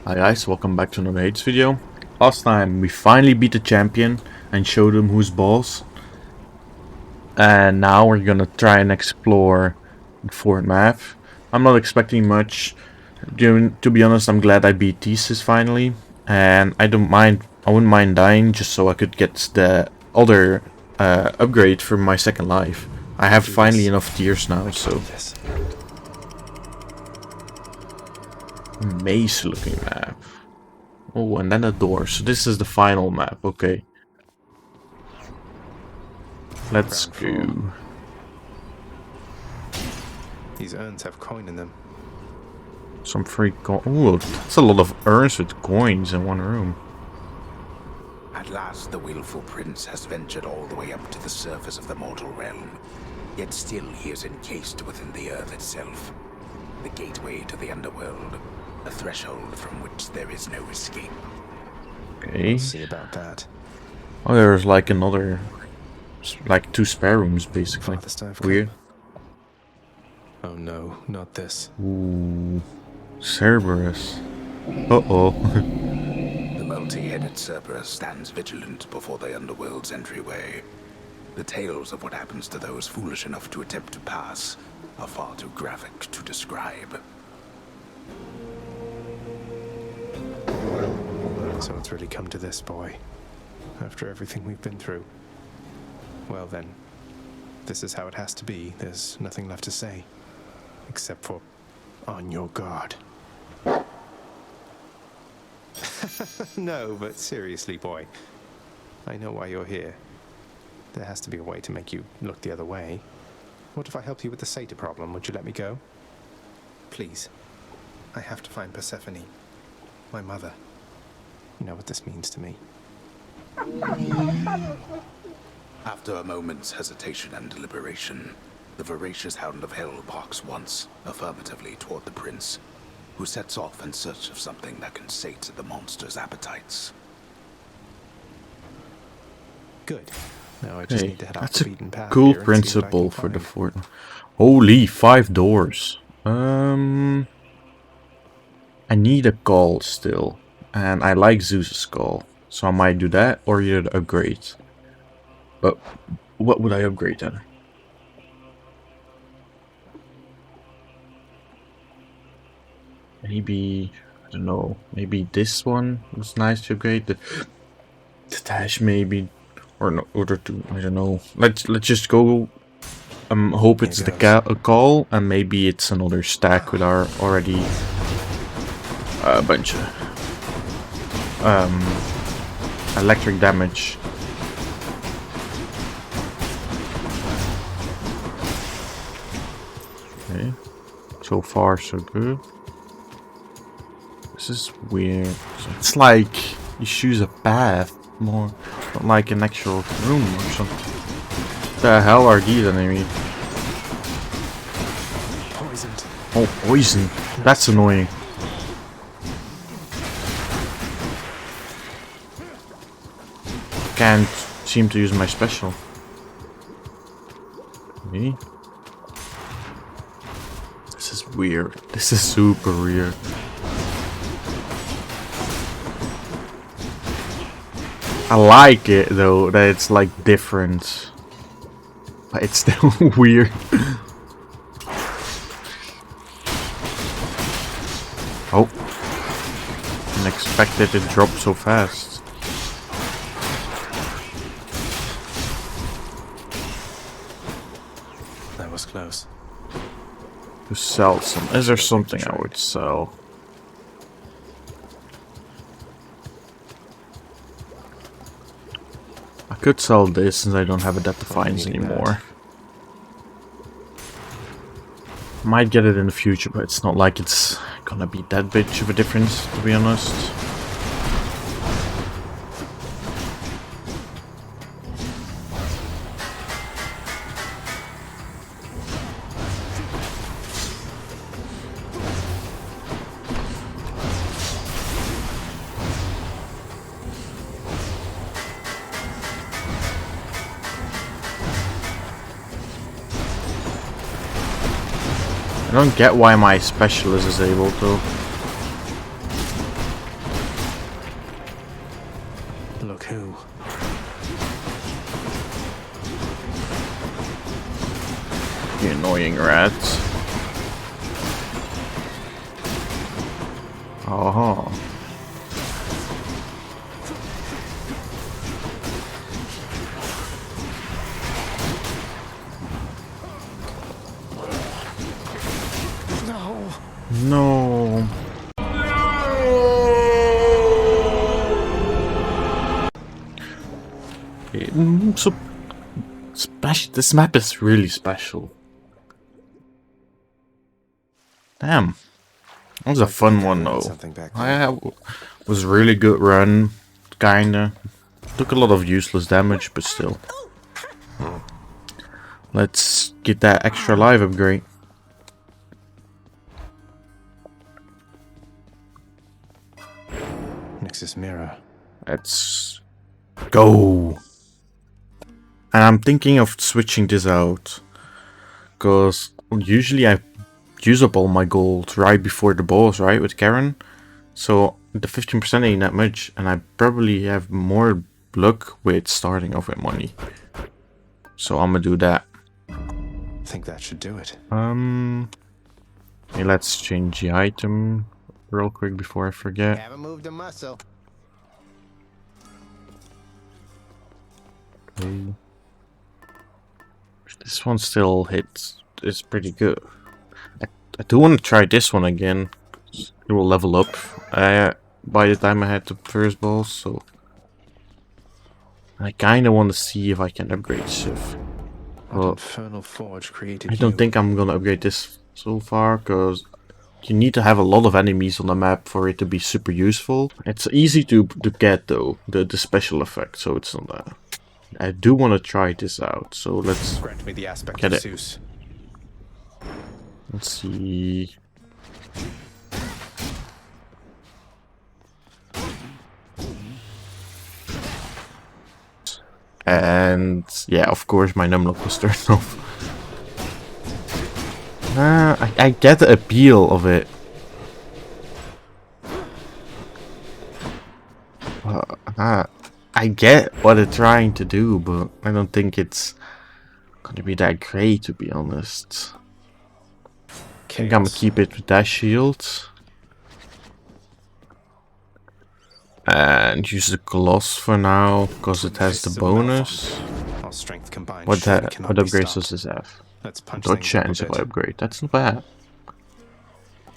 Hi guys, welcome back to another Hades video. Last time we finally beat the champion and showed him who's boss. And now we're gonna try and explore the fourth map. I'm not expecting much. To be honest, I'm glad I beat Thesis finally. And I wouldn't mind dying just so I could get the other upgrade for my second life. I have finally enough tears now, so... Maze looking map. Oh, and then a door. So this is the final map. Okay. Let's go. These urns have coin in them. Some free coin. Ooh, that's a lot of urns with coins in one room. At last the willful prince has ventured all the way up to the surface of the mortal realm. Yet still he is encased within the earth itself. The gateway to the underworld. A threshold from which there is no escape. Okay. We'll see about that. Oh, there's like another... like two spare rooms, basically. Weird. Oh no, not this. Ooh. Cerberus. Uh-oh. The multi-headed Cerberus stands vigilant before the underworld's entryway. The tales of what happens to those foolish enough to attempt to pass are far too graphic to describe. So it's really come to this, boy. After everything we've been through. Well then, this is how it has to be. There's nothing left to say. Except for, on your guard. No, but seriously, boy. I know why you're here. There has to be a way to make you look the other way. What if I helped you with the satyr problem? Would you let me go? Please. I have to find Persephone. My mother. You know what this means to me. After a moment's hesitation and deliberation, the voracious hound of hell barks once, affirmatively toward the prince, who sets off in search of something that can sate the monster's appetites. Good. Now I just need to head off the beaten path. That's a cool principle for the fort. Holy, 5 doors. I need a call still. And I like Zeus's call. So I might do that or either upgrade. But what would I upgrade then? Maybe, I don't know, maybe this one was nice to upgrade. The dash maybe, or no, order to, I don't know. Let's just go. Hope it's the call, and maybe it's another stack with our already a bunch of electric damage. Okay, so far so good. This is weird. So it's like you choose a path more, not like an actual room or something. What the hell are these enemies? Poisoned. Oh, poison. That's annoying. Can't seem to use my special. Me? This is weird. This is super weird. I like it though, that it's like different. But it's still weird. Oh. Didn't expect it to drop so fast. That was close. To sell some. Is there something I would sell? I could sell this since I don't have a Depth of Defiance anymore. Might get it in the future, but it's not like it's gonna be that bitch of a difference, to be honest. I don't get why my special is disabled though. Look who. You annoying rats. Oh. No. So special. This map is really special. Damn. That was a fun one though. Was a really good run. Kinda. Took a lot of useless damage, but still. Let's get that extra life upgrade. Nexus mirror. Let's go. And I'm thinking of switching this out. Because usually I use up all my gold right before the boss, right? With Karen. So the 15% ain't that much. And I probably have more luck with starting off with money. So I'm gonna do that. Think that should do it. Okay, let's change the item real quick before I forget. Haven't moved a muscle. Okay. This one still hits. It's pretty good. I do want to try this one again. It will level up by the time I had the first boss, so I kind of want to see if I can upgrade stuff. Well, Infernal Forge created I don't think I'm gonna upgrade this so far, because you need to have a lot of enemies on the map for it to be super useful. It's easy to get though, the special effect, so it's not that. I do want to try this out, so let's grant me the aspect get of it. Zeus. Let's see. And yeah, of course my numlock was turned off. I get the appeal of it. I get what it's trying to do, but I don't think it's gonna be that great, to be honest. I think I'm gonna keep it with that shield. And use the gloss for now, because it has the bonus. Our strength combined. What upgrades does this have? Let's punch No things up a chance if bit. I upgrade. That's not bad.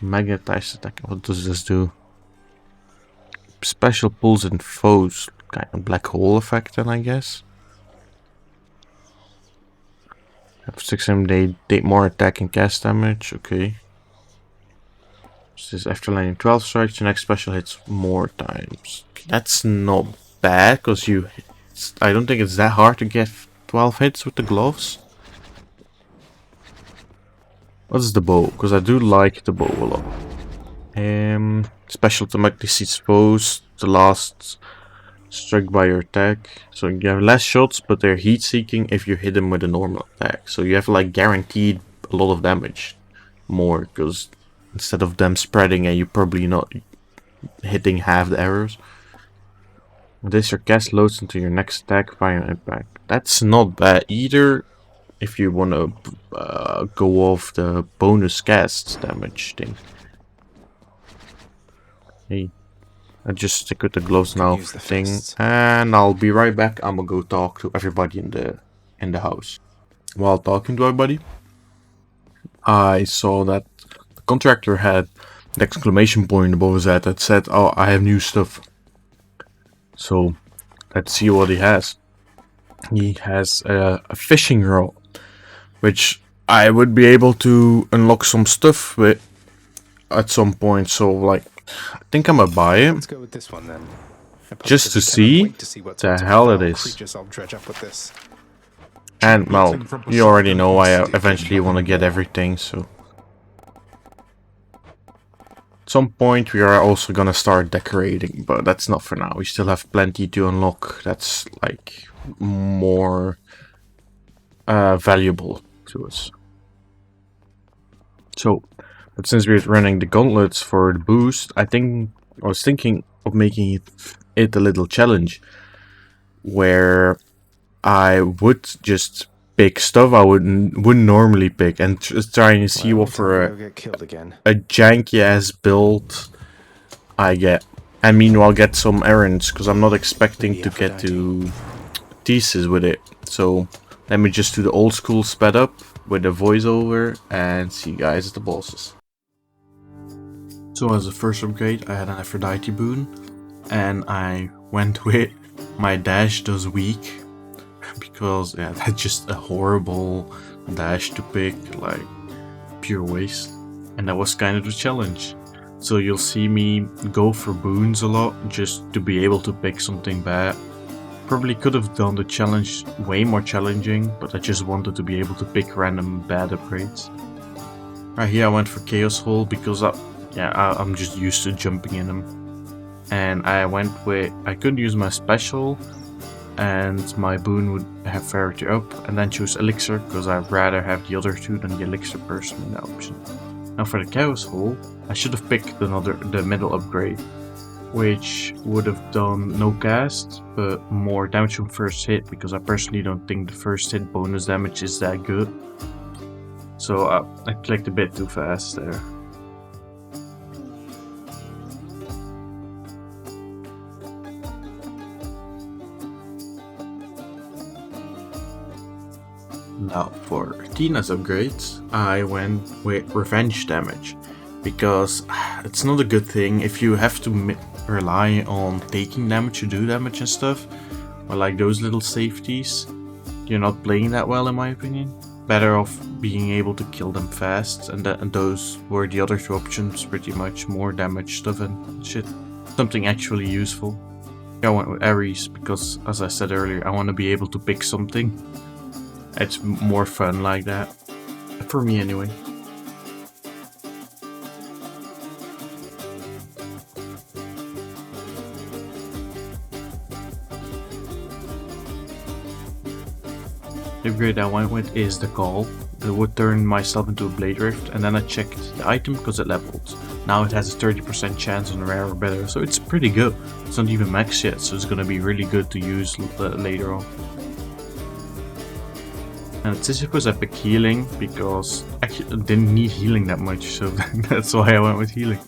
Magnetized Attack. What does this do? Special pulls and foes. Kind of black hole effect then, I guess. Have 6 of them, they take more attack and cast damage. Okay. This is after landing 12 strikes, your next special hits more times. That's not bad, because I don't think it's that hard to get 12 hits with the gloves. What is the bow? Because I do like the bow a lot. Special to make this exposed the last strike by your attack. So you have less shots, but they're heat seeking if you hit them with a normal attack. So you have like guaranteed a lot of damage more, because instead of them spreading and you're probably not hitting half the arrows. This your cast loads into your next attack by an impact. That's not bad either if you want to go off the bonus cast damage thing. Hey, I just stick with the gloves now for thing, and I'll be right back. I'm gonna go talk to everybody in the house. While talking to everybody, I saw that the contractor had an exclamation point above his head that said, "Oh, I have new stuff." So let's see what he has. He has a fishing rod, which I would be able to unlock some stuff with at some point. So like, I think I'm gonna buy it. Let's go with this one then. Just to see what the hell it is. creatures I'll dredge up with this. And well, you already know I eventually want to get everything, so at some point we are also gonna start decorating, but that's not for now. We still have plenty to unlock that's like more valuable to us. So, but since we're running the gauntlets for the boost, I was thinking of making it a little challenge. where I would just pick stuff I wouldn't normally pick, and trying to see Well, what time to for go get killed again. a janky ass build I get. And meanwhile get some errands, because I'm not expecting Maybe to get Aphrodite. to thesis with it. So let me just do the old school sped up with the voiceover and see you guys at the bosses. So as a first upgrade I had an Aphrodite boon, and I went with my dash does weak, because yeah, that's just a horrible dash to pick, like pure waste. And that was kind of the challenge. So you'll see me go for boons a lot just to be able to pick something bad. Probably could have done the challenge way more challenging, but I just wanted to be able to pick random bad upgrades. Right here I went for Chaos Hole because I'm just used to jumping in them. And I went with, I could use my special and my boon would have Verity up, and then choose Elixir because I'd rather have the other two than the Elixir person in that option. Now for the Chaos Hole, I should have picked the middle upgrade, which would have done no cast, but more damage from first hit, because I personally don't think the first hit bonus damage is that good. So I clicked a bit too fast there. Now for Tina's upgrades, I went with revenge damage, because it's not a good thing if you have to rely on taking damage to do damage and stuff, or like those little safeties. You're not playing that well in my opinion. Better off being able to kill them fast, and those were the other two options pretty much, more damage stuff and shit. Something actually useful. I went with Ares because, as I said earlier, I want to be able to pick something. It's more fun like that. For me anyway. The upgrade I went with is the Call. It would turn myself into a Blade Rift, and then I checked the item because it leveled. Now it has a 30% chance on rare or better, so it's pretty good. It's not even max yet, so it's gonna be really good to use later on. And Sisyphus I picked healing because actually I didn't need healing that much, so that's why I went with healing.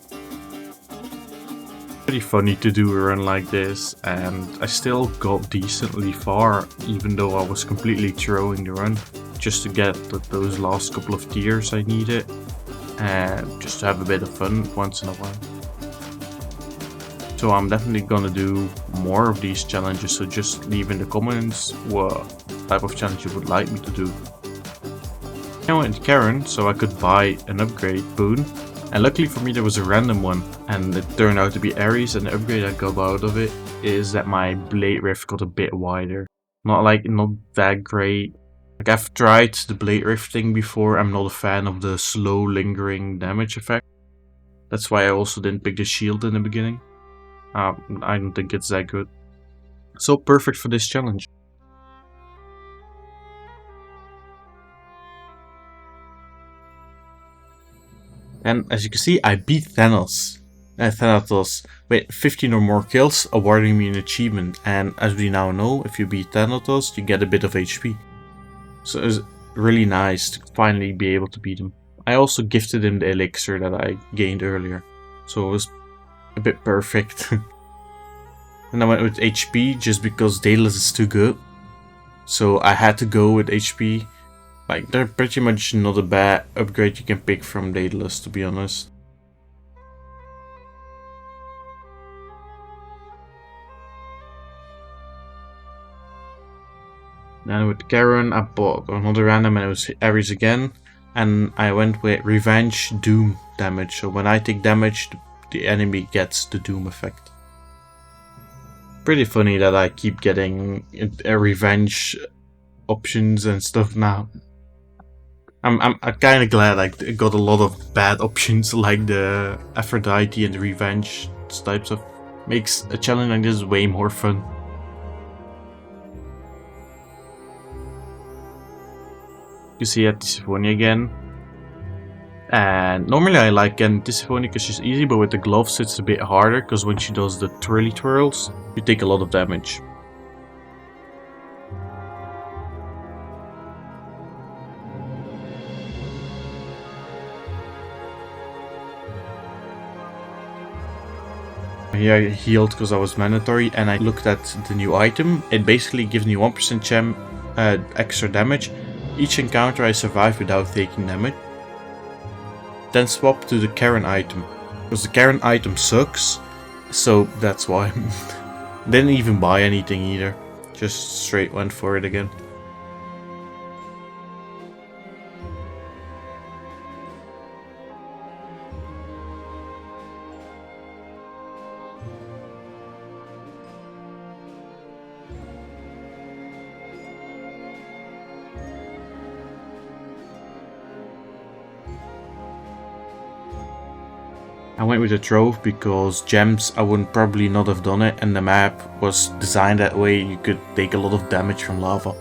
Pretty funny to do a run like this, and I still got decently far even though I was completely throwing the run, just to get those last couple of tiers I needed, and just to have a bit of fun once in a while. So I'm definitely gonna do more of these challenges, so just leave in the comments what type of challenge you would like me to do. I went to Karen so I could buy an upgrade boon, and luckily for me there was a random one, and it turned out to be Ares, and the upgrade I got out of it is that my Blade Rift got a bit wider. Not that great. Like, I've tried the Blade Rift thing before. I'm not a fan of the slow lingering damage effect. That's why I also didn't pick the shield in the beginning. I don't think it's that good. So perfect for this challenge. And as you can see, I beat Thanatos with 15 or more kills, awarding me an achievement. And as we now know, if you beat Thanatos, you get a bit of HP. So it's really nice to finally be able to beat him. I also gifted him the elixir that I gained earlier, so it was a bit perfect. And I went with HP just because Daedalus is too good. So I had to go with HP. Like, they're pretty much not a bad upgrade you can pick from Daedalus, to be honest. Then with Karen, I bought another random, and it was Ares again. And I went with Revenge Doom damage. So when I take damage, the enemy gets the Doom effect. Pretty funny that I keep getting revenge options and stuff now. I'm kind of glad I got a lot of bad options like the Aphrodite and the revenge types of. Makes a challenge like this way more fun. You see Tisiphone again. And normally I like Tisiphone because she's easy, but with the gloves it's a bit harder because when she does the twirly twirls, you take a lot of damage. Here I healed because I was mandatory, and I looked at the new item. It basically gives me 1% extra damage each encounter I survive without taking damage. Then swap to the Karen item, because the Karen item sucks, so that's why. Didn't even buy anything either, just straight went for it again. I went with a trove because gems I wouldn't probably not have done it, and the map was designed that way you could take a lot of damage from lava.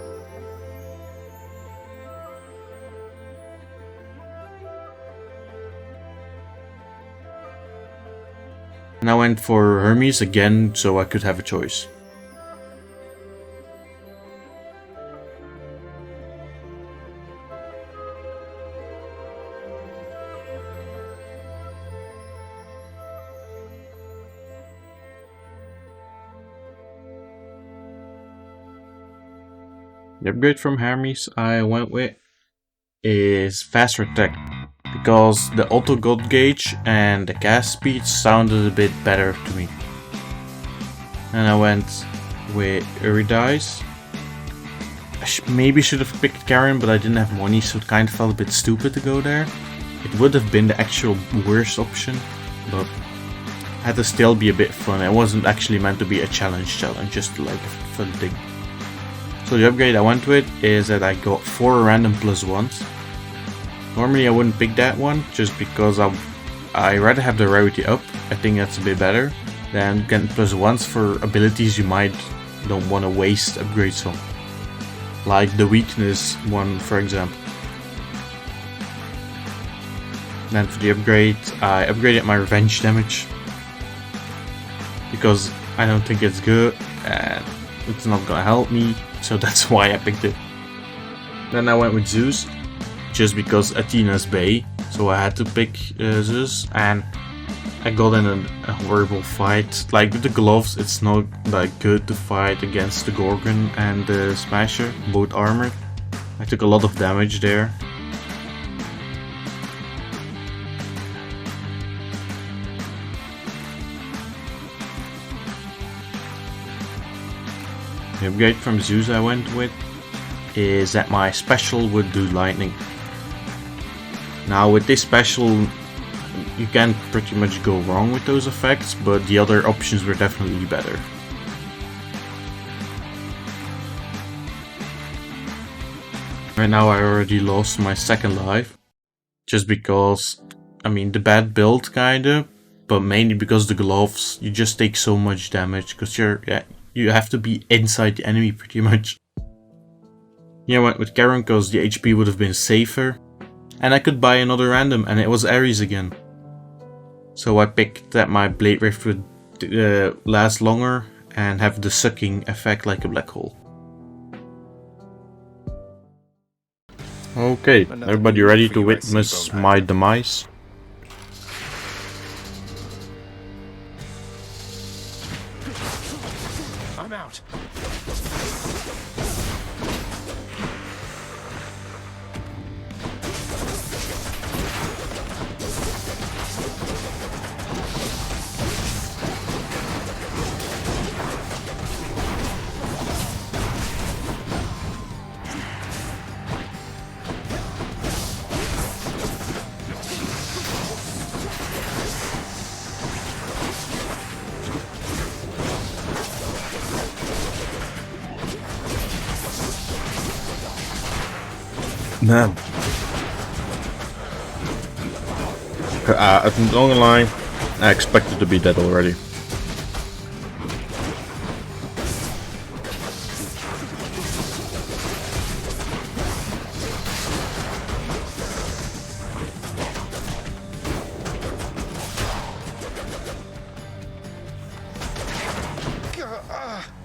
And I went for Hermes again so I could have a choice. The upgrade from Hermes I went with is faster attack, because the auto god gauge and the cast speed sounded a bit better to me. And I went with Eurydice. I maybe should have picked Karen, but I didn't have money, so it kind of felt a bit stupid to go there. It would have been the actual worst option, but it had to still be a bit fun. It wasn't actually meant to be a challenge, just like a fun thing. So the upgrade I went with is that I got 4 random +1s. Normally I wouldn't pick that one, just because I rather have the rarity up. I think that's a bit better than getting +1s for abilities you might don't want to waste upgrades on. Like the weakness one, for example. Then for the upgrade, I upgraded my revenge damage, because I don't think it's good and it's not gonna help me, so that's why I picked it. Then I went with Zeus, just because Athena's Bay, so I had to pick Zeus, and I got in a horrible fight. Like with the gloves, it's not like good to fight against the Gorgon and the Smasher, both armored. I took a lot of damage there. The upgrade from Zeus I went with is that my special would do lightning. Now with this special you can't pretty much go wrong with those effects, but the other options were definitely better. Right now I already lost my second life, just because, I mean, the bad build kinda, but mainly because the gloves, you just take so much damage, because you have to be inside the enemy pretty much. Yeah, I went with Karen because the HP would have been safer, and I could buy another random, and it was Ares again. So I picked that my Blade Rift would last longer and have the sucking effect like a black hole. Okay, everybody ready to witness my demise? I'm out. Man. I'm not gonna lie, I expected to be dead already.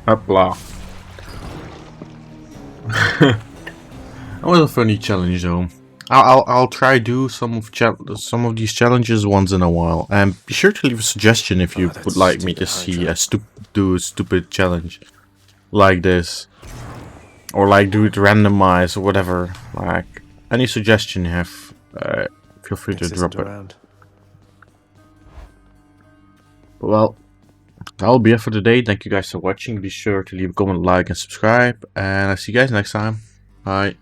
Hopla. That was a funny challenge though. I'll try do some of these challenges once in a while, and be sure to leave a suggestion if you Oh, that would like me to stupid see Hydra. do a stupid challenge like this, or like do it randomized or whatever. Like any suggestion you have, feel free to This drop isn't it. around. Well, that'll be it for today. Thank you guys for watching. Be sure to leave a comment, like, and subscribe, and I'll see you guys next time. Bye.